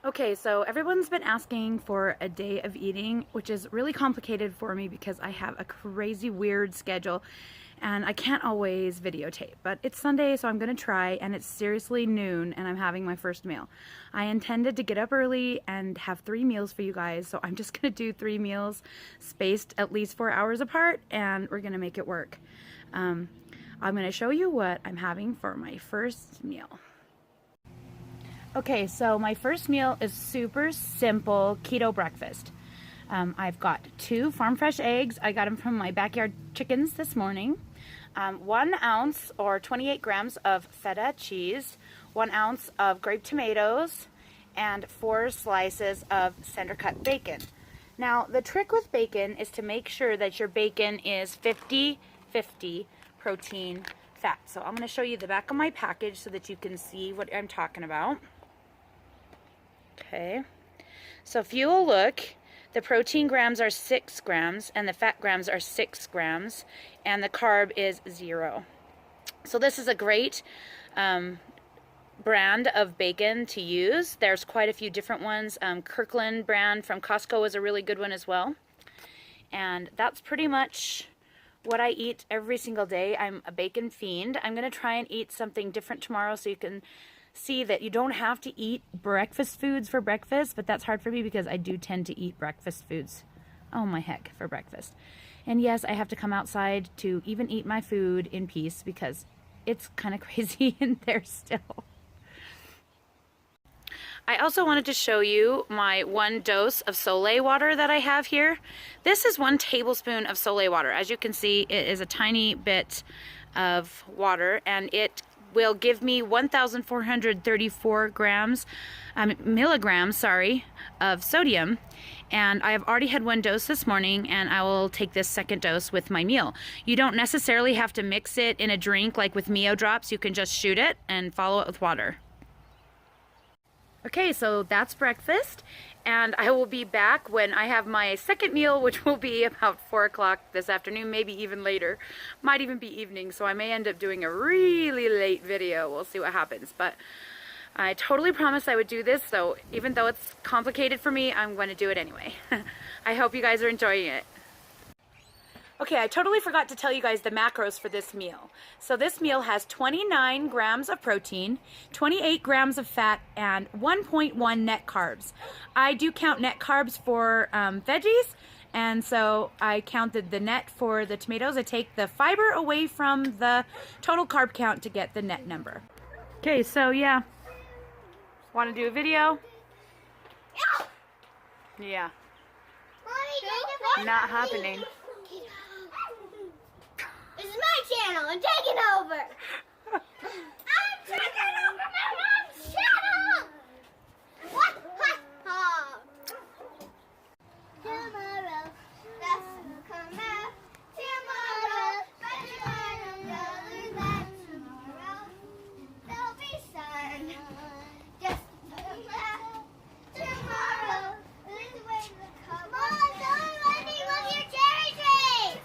Okay, so everyone's been asking for a day of eating, which is really complicated for me because I have a crazy weird schedule and I can't always videotape. But it's Sunday, so I'm gonna try, and it's seriously noon and I'm having my first meal. I intended to get up early and have 3 meals for you guys, so I'm just gonna do 3 meals spaced at least 4 hours apart, and we're gonna make it work. I'm gonna show you what I'm having for my first meal. Okay, so my first meal is super simple keto breakfast. I've got 2 farm fresh eggs. I got them from my backyard chickens this morning. 1 ounce or 28 grams of feta cheese, 1 ounce of grape tomatoes, and 4 slices of center cut bacon. Now, the trick with bacon is to make sure that your bacon is 50-50 protein fat. So I'm going to show you the back of my package so that you can see what I'm talking about. Okay, so if you will look, the protein grams are 6 grams and the fat grams are 6 grams, and the carb is 0. So this is a great brand of bacon to use. There's quite a few different ones. Kirkland brand from Costco is a really good one as well. And that's pretty much what I eat every single day. I'm a bacon fiend. I'm going to try and eat something different tomorrow so you can see that you don't have to eat breakfast foods for breakfast, but that's hard for me because I do tend to eat breakfast foods. Oh my heck, for breakfast. And yes, I have to come outside to even eat my food in peace because it's kind of crazy in there still. I also wanted to show you my 1 dose of Solé water that I have here. This is 1 tablespoon of Solé water. As you can see, it is a tiny bit of water, and it will give me 1,434 milligrams of sodium, and I have already had 1 dose this morning, and I will take this second dose with my meal. You don't necessarily have to mix it in a drink like with Mio drops. You can just shoot it and follow it with water. Okay, so that's breakfast, and I will be back when I have my second meal, which will be about 4 o'clock this afternoon, maybe even later. Might even be evening, so I may end up doing a really late video. We'll see what happens, but I totally promised I would do this, so even though it's complicated for me, I'm going to do it anyway. I hope you guys are enjoying it. Okay, I totally forgot to tell you guys the macros for this meal. So this meal has 29 grams of protein, 28 grams of fat, and 1.1 net carbs. I do count net carbs for veggies, and so I counted the net for the tomatoes. I take the fiber away from the total carb count to get the net number. Okay, so yeah. Want to do a video? Yeah. Not happening. This is my channel. I'm taking over. I'm taking over my mom's channel. What? Ha, Tomorrow, that's come out. Tomorrow, tomorrow, there'll be sun. Just tomorrow, this way the come on. Don't let me look your cherry tree.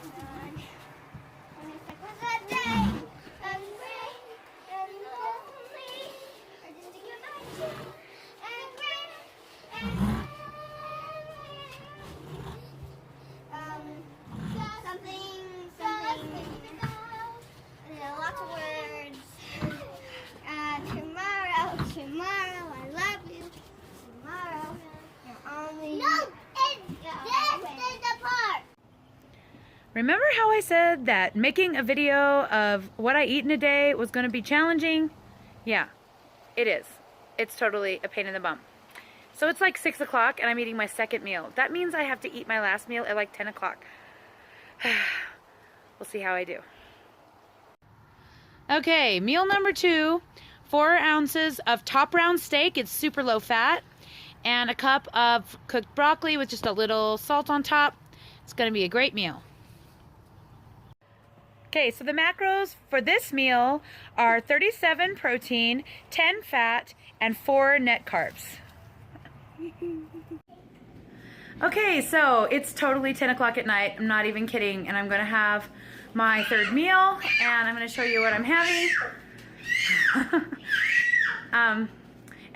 Tomorrow, I love you. Tomorrow, you're only... No, this is the part. Remember how I said that making a video of what I eat in a day was going to be challenging? Yeah, it is. It's totally a pain in the bum. So it's like 6 o'clock and I'm eating my second meal. That means I have to eat my last meal at like 10 o'clock. We'll see how I do. Okay, meal number 2, 4 ounces of top round steak. It's super low fat. And a cup of cooked broccoli with just a little salt on top. It's going to be a great meal. Okay, so the macros for this meal are 37 protein, 10 fat, and 4 net carbs. Okay, so it's totally 10 o'clock at night. I'm not even kidding. And I'm going to have my third meal, and I'm going to show you what I'm having.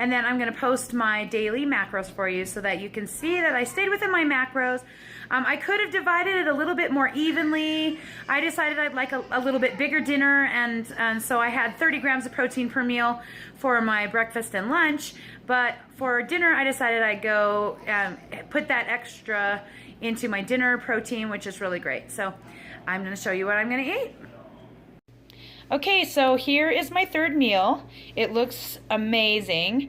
And then I'm gonna post my daily macros for you so that you can see that I stayed within my macros. I could have divided it a little bit more evenly. I decided I'd like a little bit bigger dinner, and so I had 30 grams of protein per meal for my breakfast and lunch. But for dinner, I decided I'd go put that extra into my dinner protein, which is really great. So I'm gonna show you what I'm gonna eat. Okay, so here is my third meal. It looks amazing.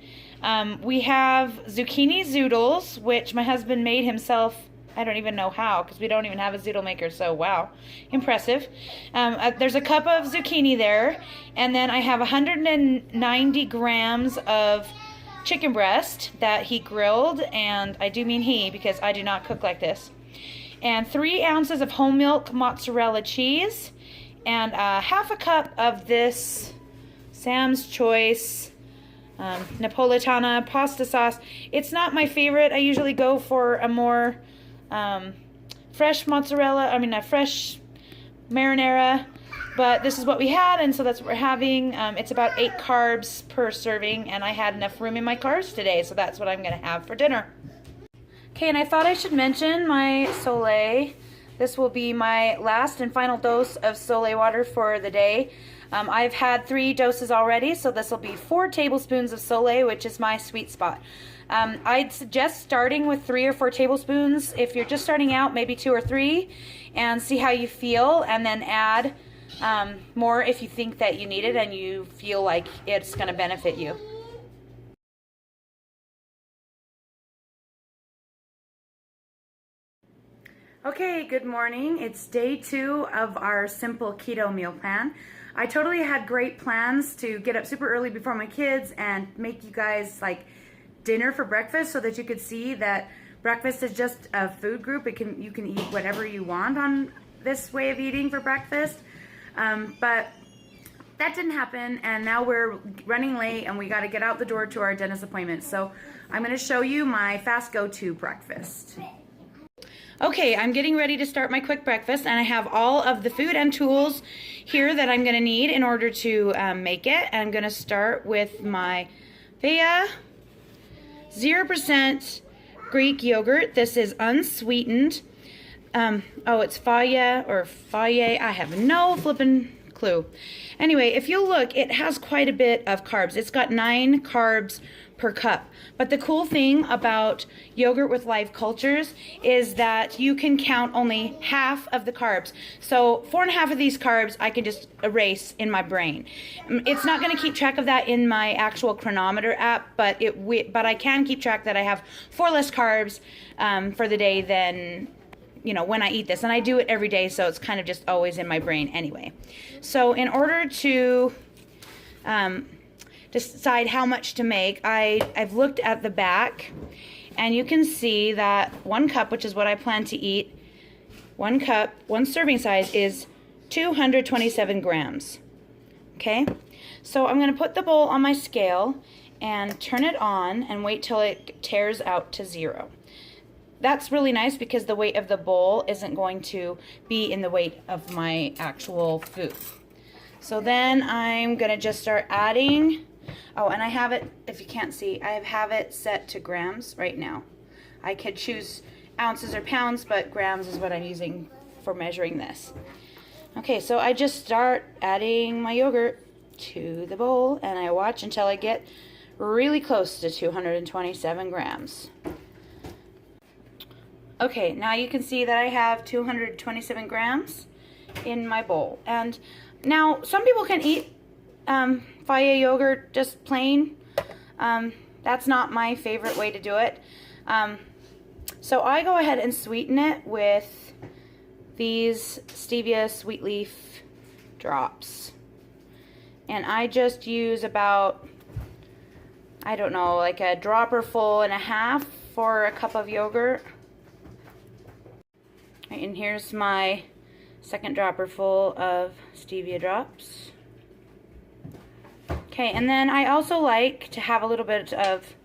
We have zucchini zoodles, which my husband made himself. I don't even know how, because we don't even have a zoodle maker, so wow, impressive. There's a cup of zucchini there, and then I have 190 grams of chicken breast that he grilled, and I do mean he, because I do not cook like this. And 3 ounces of whole milk mozzarella cheese, and half a cup of this Sam's Choice Napolitana pasta sauce. It's not my favorite. I usually go for a more fresh mozzarella, a fresh marinara, but this is what we had, and so that's what we're having. It's about 8 carbs per serving, and I had enough room in my carbs today, so that's what I'm gonna have for dinner. Okay, and I thought I should mention my Solé. This will be my last and final dose of Solé water for the day. I've had 3 doses already, so this will be 4 tablespoons of Solé, which is my sweet spot. I'd suggest starting with 3 or 4 tablespoons. If you're just starting out, maybe 2 or 3, and see how you feel, and then add more if you think that you need it and you feel like it's going to benefit you. Okay, good morning. It's day 2 of our simple keto meal plan. I totally had great plans to get up super early before my kids and make you guys like dinner for breakfast so that you could see that breakfast is just a food group. You can eat whatever you want on this way of eating for breakfast. But that didn't happen, and now we're running late and we got to get out the door to our dentist appointment. So I'm going to show you my fast go-to breakfast. Okay, I'm getting ready to start my quick breakfast, and I have all of the food and tools here that I'm going to need in order to make it. I'm going to start with my Fage 0% Greek yogurt. This is unsweetened. Oh, it's Fage or Fage. I have no flippin' clue. Anyway, if you look, it has quite a bit of carbs. It's got 9 carbs per cup. But the cool thing about yogurt with live cultures is that you can count only half of the carbs. So 4.5 of these carbs I can just erase in my brain. It's not going to keep track of that in my actual chronometer app, but I can keep track that I have 4 less carbs for the day than, you know, when I eat this. And I do it every day, so it's kind of just always in my brain anyway. So in order to decide how much to make, I've looked at the back, and you can see that 1 cup, which is what I plan to eat, 1 cup, 1 serving size is 227 grams. Okay, so I'm going to put the bowl on my scale and turn it on and wait till it tears out to 0. That's really nice because the weight of the bowl isn't going to be in the weight of my actual food. So then I'm going to just start adding. Oh, and I have it, if you can't see, I have it set to grams right now. I could choose ounces or pounds, but grams is what I'm using for measuring this. Okay, so I just start adding my yogurt to the bowl, and I watch until I get really close to 227 grams. Okay, now you can see that I have 227 grams in my bowl. And now some people can eat Fage yogurt just plain. That's not my favorite way to do it. So I go ahead and sweeten it with these stevia sweet leaf drops. And I just use about, I don't know, like a dropper full and a half for a cup of yogurt. And here's my second dropper full of stevia drops. Okay, and then I also like to have a little bit of,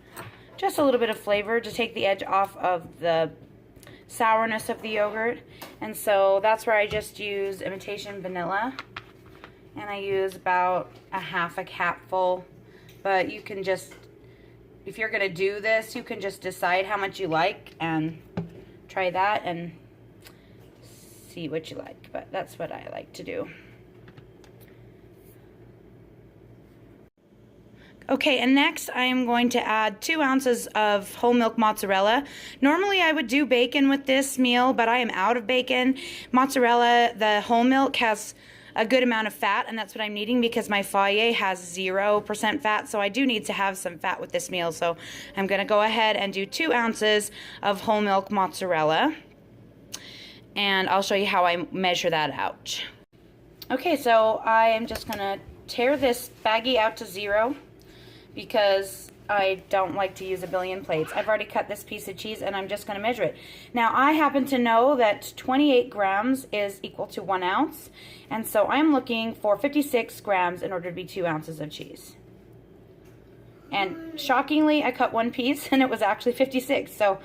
just a little bit of flavor to take the edge off of the sourness of the yogurt. And so that's where I just use imitation vanilla. And I use about a half a capful, but you can just if you're gonna do this, you can just decide how much you like and try that and see what you like. But that's what I like to do. Okay, and next I am going to add 2 ounces of whole milk mozzarella. Normally I would do bacon with this meal, but I am out of bacon. Mozzarella, the whole milk, has a good amount of fat, and that's what I'm needing because my Fage has 0% fat, so I do need to have some fat with this meal. So I'm going to go ahead and do 2 ounces of whole milk mozzarella, and I'll show you how I measure that out. Okay, so I am just going to tear this baggie out to 0. Because I don't like to use a billion plates. I've already cut this piece of cheese and I'm just going to measure it. Now I happen to know that 28 grams is equal to 1 ounce, and so I'm looking for 56 grams in order to be 2 ounces of cheese. And shockingly, I cut 1 piece and it was actually 56, so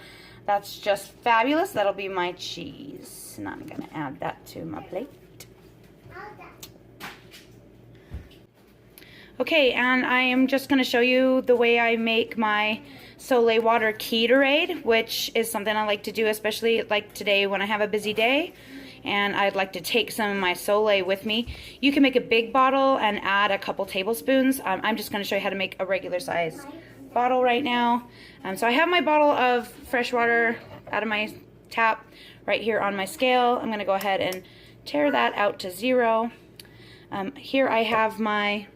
that's just fabulous. That'll be my cheese, and I'm going to add that to my plate. Okay, and I am just going to show you the way I make my Solé water Ketorade, which is something I like to do, especially like today when I have a busy day and I'd like to take some of my Solé with me. You can make a big bottle and add a couple tablespoons. I'm just going to show you how to make a regular size bottle right now. So I have my bottle of fresh water out of my tap right here on my scale. I'm going to go ahead and tear that out to 0. Here I have my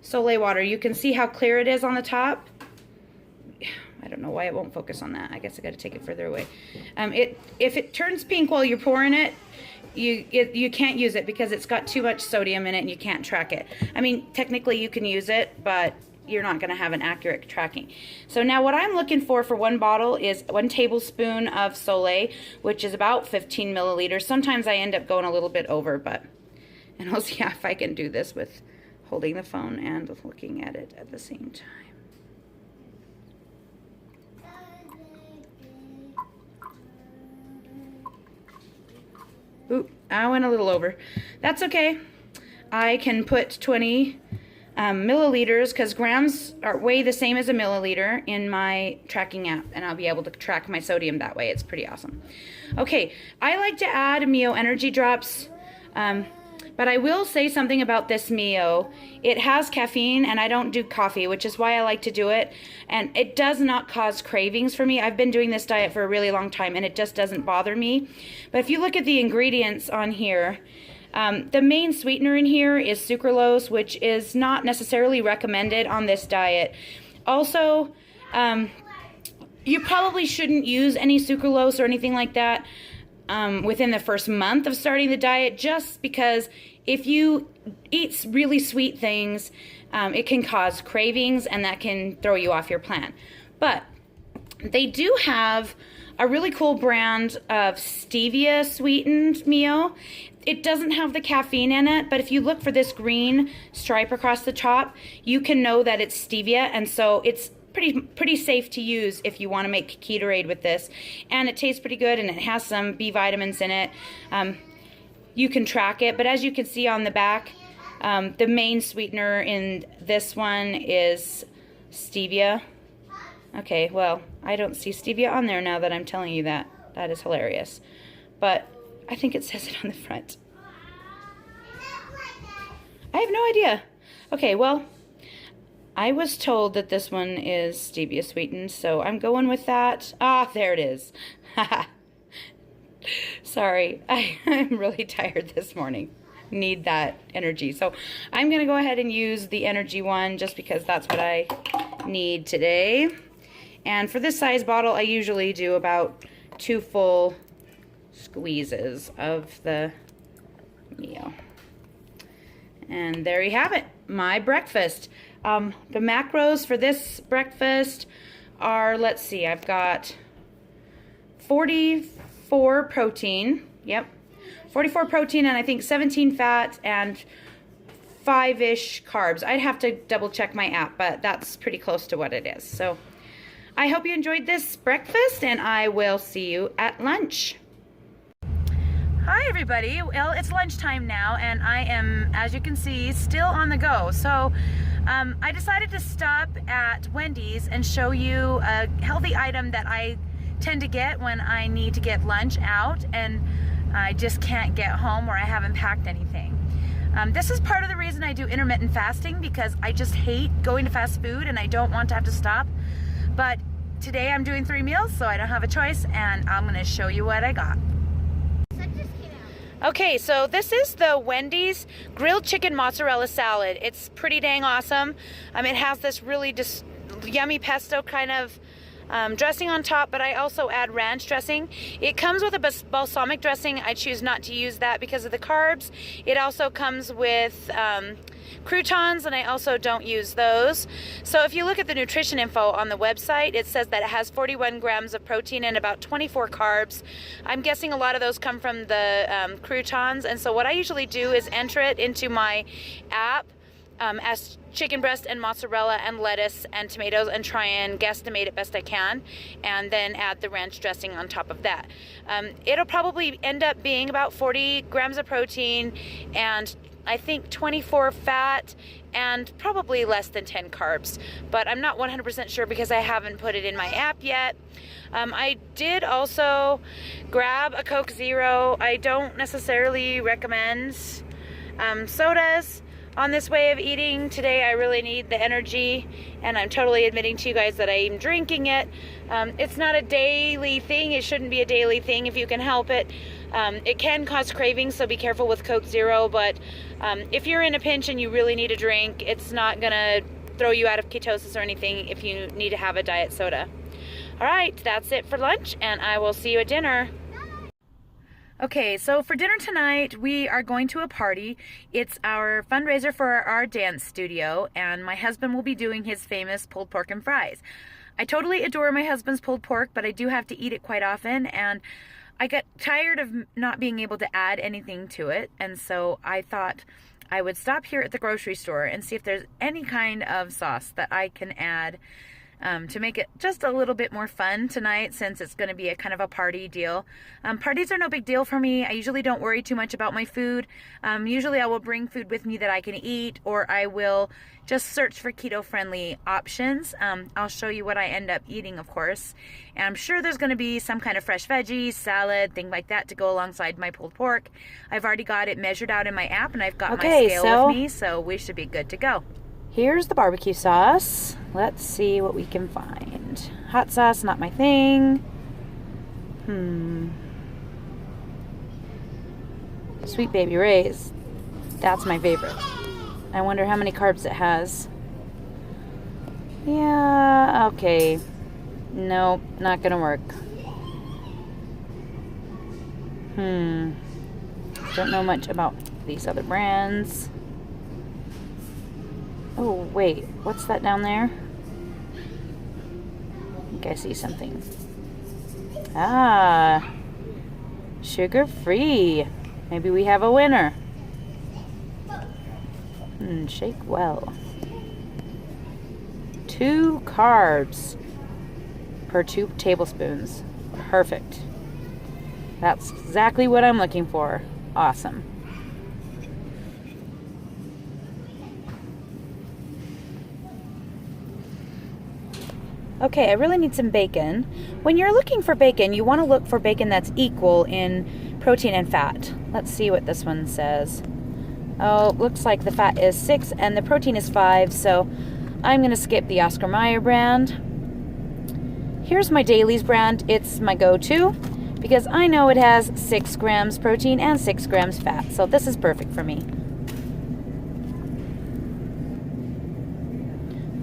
Solé water. You can see how clear it is on the top. I don't know why it won't focus on that. I guess I got to take it further away. If it turns pink while you're pouring it, you can't use it because it's got too much sodium in it and you can't track it. I mean, technically you can use it, but you're not going to have an accurate tracking. So now what I'm looking for 1 bottle is 1 tablespoon of Solé, which is about 15 milliliters. Sometimes I end up going a little bit over, and I'll see if I can do this with holding the phone and looking at it at the same time. Ooh, I went a little over. That's okay. I can put 20 milliliters, because grams weigh the same as a milliliter in my tracking app, and I'll be able to track my sodium that way. It's pretty awesome. Okay, I like to add Mio energy drops. But I will say something about this Mio. It has caffeine, and I don't do coffee, which is why I like to do it. And it does not cause cravings for me. I've been doing this diet for a really long time, and it just doesn't bother me. But if you look at the ingredients on here, the main sweetener in here is sucralose, which is not necessarily recommended on this diet. Also, you probably shouldn't use any sucralose or anything like that within the first month of starting the diet, just because if you eat really sweet things, it can cause cravings and that can throw you off your plan. But they do have a really cool brand of stevia sweetened Mio. It doesn't have the caffeine in it, but if you look for this green stripe across the top, you can know that it's stevia, and so it's pretty safe to use if you want to make Ketorade with this. And it tastes pretty good, and it has some B vitamins in it. You can track it, but as you can see on the back, the main sweetener in this one is stevia. Okay, well, I don't see stevia on there now that I'm telling you that. That is hilarious. But I think it says it on the front. I have no idea. Okay, well, I was told that this one is stevia sweetened, so I'm going with that. Ah, there it is. Sorry, I'm really tired this morning. Need that energy. So I'm going to go ahead and use the energy one just because that's what I need today. And for this size bottle, I usually do about 2 full squeezes of the Mio. And there you have it, my breakfast. The macros for this breakfast are, let's see, I've got 44 protein, yep, 44 protein, and I think 17 fat and 5-ish carbs. I'd have to double check my app, but that's pretty close to what it is. So I hope you enjoyed this breakfast, and I will see you at lunch. Hi everybody, well, it's lunchtime now, and I am, as you can see, still on the go. So I decided to stop at Wendy's and show you a healthy item that I tend to get when I need to get lunch out and I just can't get home or I haven't packed anything. This is part of the reason I do intermittent fasting, because I just hate going to fast food and I don't want to have to stop. But today I'm doing 3 meals, so I don't have a choice, and I'm going to show you what I got. Okay, so this is the Wendy's grilled chicken mozzarella salad. It's pretty dang awesome. It has this really just yummy pesto kind of dressing on top, but I also add ranch dressing. It comes with a balsamic dressing. I choose not to use that because of the carbs. It also comes with croutons, and I also don't use those. So if you look at the nutrition info on the website, it says that it has 41 grams of protein and about 24 carbs. I'm guessing a lot of those come from the croutons, and so what I usually do is enter it into my app as chicken breast and mozzarella and lettuce and tomatoes and try and guesstimate it best I can, and then add the ranch dressing on top of that. It'll probably end up being about 40 grams of protein and I think 24 fat and probably less than 10 carbs, but I'm not 100% sure because I haven't put it in my app yet. I did also grab a Coke Zero. I don't necessarily recommend sodas on this way of eating. Today I really need the energy, and I'm totally admitting to you guys that I am drinking it. It's not a daily thing. It shouldn't be a daily thing if you can help it. It can cause cravings, so be careful with Coke Zero, but if you're in a pinch and you really need a drink, it's not gonna throw you out of ketosis or anything if you need to have a diet soda. All right, that's it for lunch, and I will see you at dinner. Okay, so for dinner tonight, we are going to a party. It's our fundraiser for our dance studio, and my husband will be doing his famous pulled pork and fries. I totally adore my husband's pulled pork, but I do have to eat it quite often, and I got tired of not being able to add anything to it, and so I thought I would stop here at the grocery store and see if there's any kind of sauce that I can add to make it just a little bit more fun tonight, since it's going to be a kind of a party deal. Parties are no big deal for me. I usually don't worry too much about my food. Usually I will bring food with me that I can eat, or I will just search for keto-friendly options. I'll show you what I end up eating, of course. And I'm sure there's going to be some kind of fresh veggies, salad, thing like that to go alongside my pulled pork. I've already got it measured out in my app, and I've got my scale with me, so we should be good to go. Here's the barbecue sauce. Let's see what we can find. Hot sauce, not my thing. Sweet Baby Ray's. That's my favorite. I wonder how many carbs it has. Yeah, okay. Nope, not gonna work. Don't know much about these other brands. Oh, wait, what's that down there? I think I see something. Ah, sugar-free. Maybe we have a winner. Shake well. 2 carbs per 2 tablespoons. Perfect. That's exactly what I'm looking for. Awesome. Okay, I really need some bacon. When you're looking for bacon, you want to look for bacon that's equal in protein and fat. Let's see what this one says. Oh, looks like the fat is 6 and the protein is 5, so I'm going to skip the Oscar Mayer brand. Here's my Dailies brand. It's my go-to because I know it has 6 grams protein and 6 grams fat, so this is perfect for me.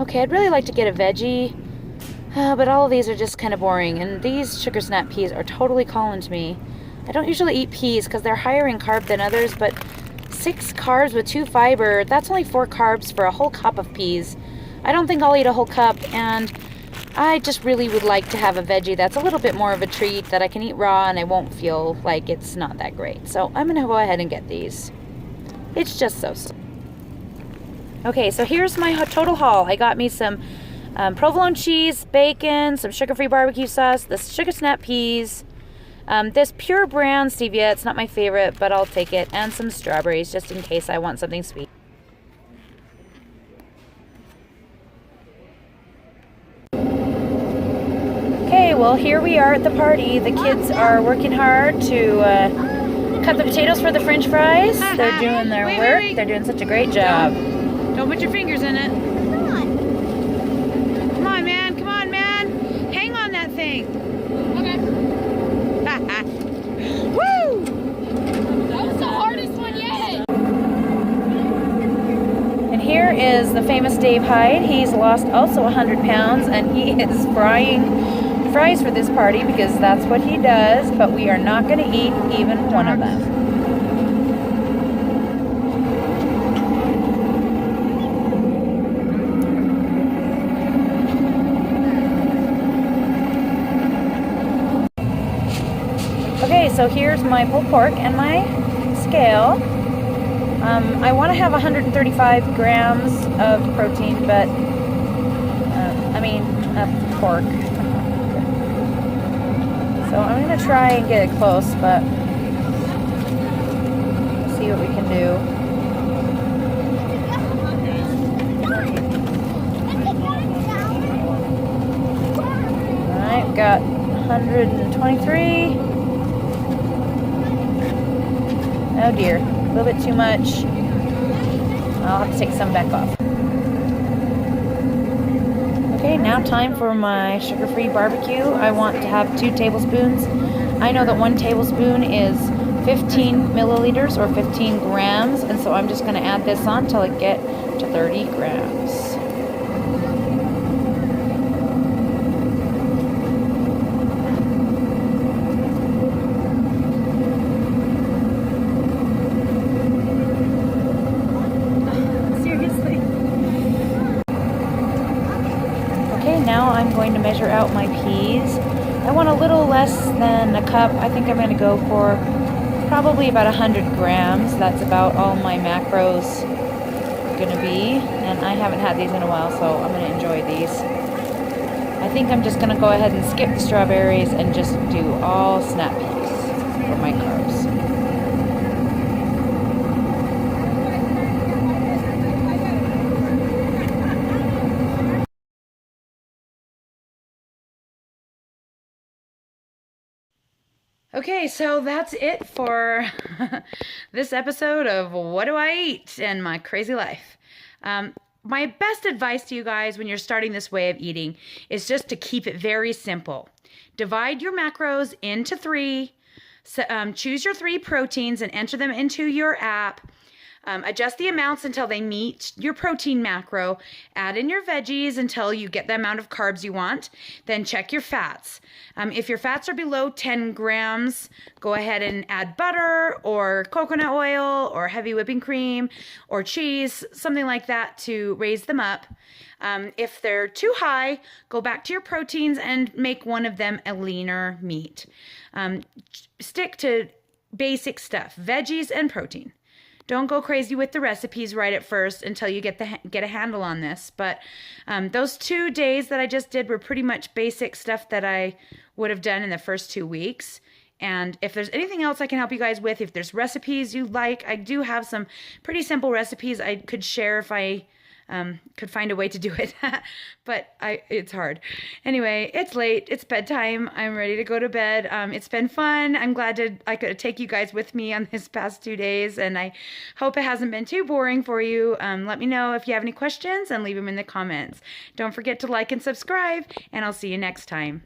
Okay, I'd really like to get a veggie. But all of these are just kind of boring, and these sugar snap peas are totally calling to me. I don't usually eat peas because they're higher in carb than others, but 6 carbs with 2 fiber, that's only 4 carbs for a whole cup of peas. I don't think I'll eat a whole cup, and I just really would like to have a veggie that's a little bit more of a treat that I can eat raw and I won't feel like it's not that great. So I'm going to go ahead and get these. It's just so. Okay, so here's my total haul. I got me some provolone cheese, bacon, some sugar-free barbecue sauce, the sugar snap peas, this pure brand stevia, it's not my favorite, but I'll take it, and some strawberries just in case I want something sweet. Okay, well here we are at the party. The kids are working hard to cut the potatoes for the french fries. They're doing their work. They're doing such a great job. Don't put your fingers in it. Come on, man. Come on, man. Hang on that thing. Okay. Woo! That was the hardest one yet. And here is the famous Dave Hyde. He's lost also 100 pounds, and he is frying fries for this party because that's what he does, but we are not going to eat even one of them. Okay, so here's my pulled pork and my scale. I want to have 135 grams of protein, but pork. So I'm going to try and get it close, but we'll see what we can do. Alright, got 123. Oh dear, a little bit too much. I'll have to take some back off. Okay, now time for my sugar-free barbecue. I want to have 2 tablespoons. I know that 1 tablespoon is 15 milliliters or 15 grams, and so I'm just going to add this on until I get to 30 grams. Now I'm going to measure out my peas. I want a little less than a cup. I think I'm going to go for probably about 100 grams. That's about all my macros are going to be. And I haven't had these in a while, so I'm going to enjoy these. I think I'm just going to go ahead and skip the strawberries and just do all snap peas for my carbs. Okay, so that's it for this episode of What Do I Eat and my crazy life. My best advice to you guys when you're starting this way of eating is just to keep it very simple. Divide your macros into 3. Choose your 3 proteins and enter them into your app. Adjust the amounts until they meet your protein macro. Add in your veggies until you get the amount of carbs you want. Then check your fats. If your fats are below 10 grams, go ahead and add butter or coconut oil or heavy whipping cream or cheese, something like that to raise them up. If they're too high, go back to your proteins and make one of them a leaner meat. Stick to basic stuff, veggies and protein. Don't go crazy with the recipes right at first until you get a handle on this. But those 2 days that I just did were pretty much basic stuff that I would have done in the first 2 weeks. And if there's anything else I can help you guys with, if there's recipes you like, I do have some pretty simple recipes I could share if I could find a way to do it. But it's hard. Anyway, it's late. It's bedtime. I'm ready to go to bed. It's been fun. I'm glad I could take you guys with me on this past 2 days, and I hope it hasn't been too boring for you. Let me know if you have any questions and leave them in the comments. Don't forget to like and subscribe, and I'll see you next time.